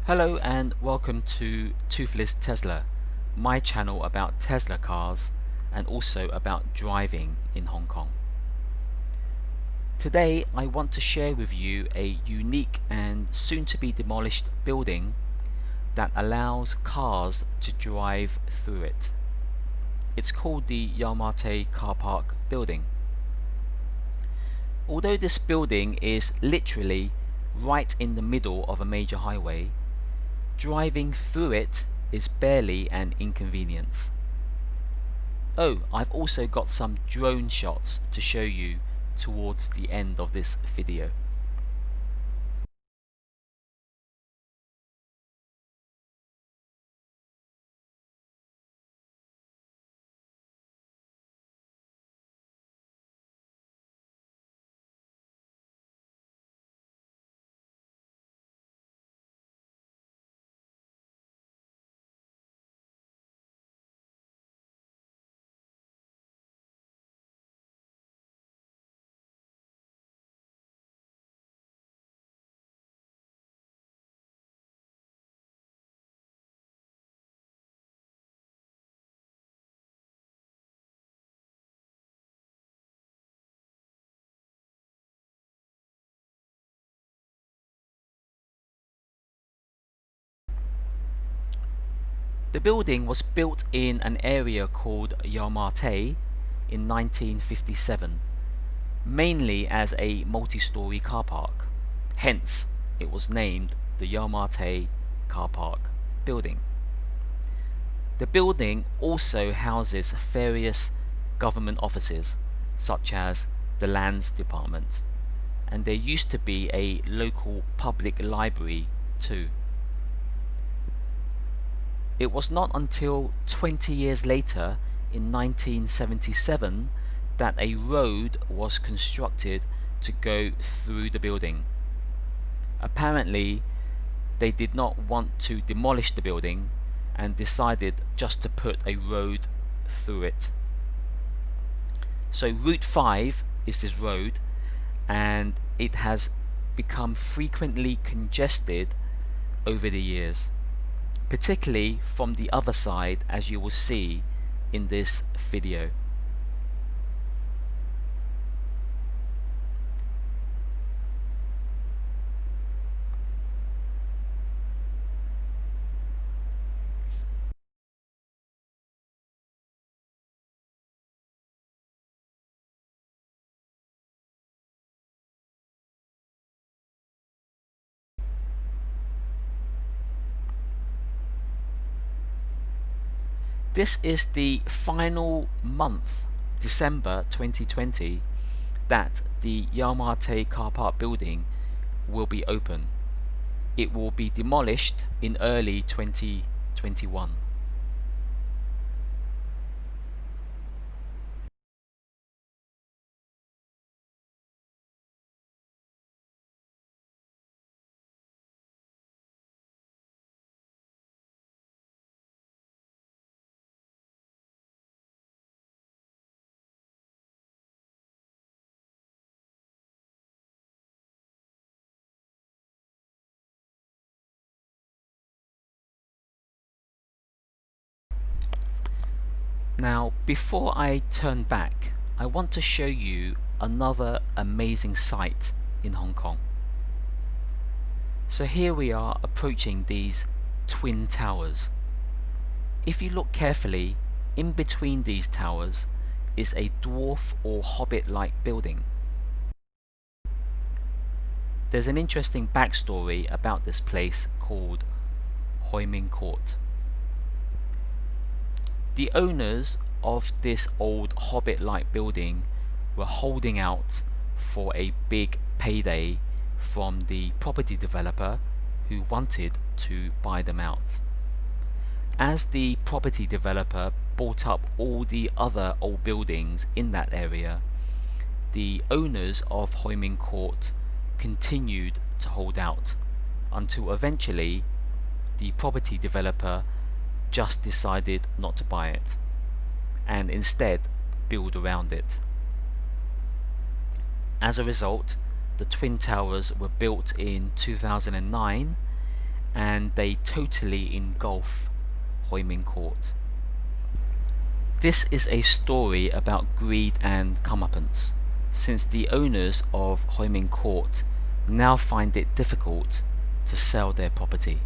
Hello and welcome to Toothless Tesla, my channel about Tesla cars and also about driving in Hong Kong. Today I want to share with you a unique and soon to be demolished building that allows cars to drive through it. It's called the油麻地car park building. Although this building is literally right in the middle of a major highway, driving through it is barely an inconvenience. Oh, I've also got some drone shots to show you towards the end of this video. The building was built in an area called油麻地in 1957, mainly as a multi-story car park. Hence, it was named the油麻地car park building. The building also houses various government offices, such as the Lands Department, and there used to be a local public library too. It was not until 20 years later, in 1977, that a road was constructed to go through the building. Apparently, they did not want to demolish the building and decided just to put a road through it. So Route 5 is this road, and it has become frequently congested over the years, particularly from the other side, as you will see in this video. This is the final month, December 2020, that the油麻地car park building will be open. It will be demolished in early 2021. Now, before I turn back, I want to show you another amazing sight in Hong Kong. So here we are approaching these twin towers. If you look carefully, in between these towers is a dwarf or Hobbit-like building. There's an interesting backstory about this place called Hobbit Court. The owners of this old Hobbit-like building were holding out for a big payday from the property developer who wanted to buy them out. As the property developer bought up all the other old buildings in that area, the owners of Hobbit Court continued to hold out until eventually the property developer just decided not to buy it and instead build around it. As a result, the Twin Towers were built in 2009 and they totally engulf Hoi Min Court. This is a story about greed and comeuppance, since the owners of Hoi Min Court now find it difficult to sell their property.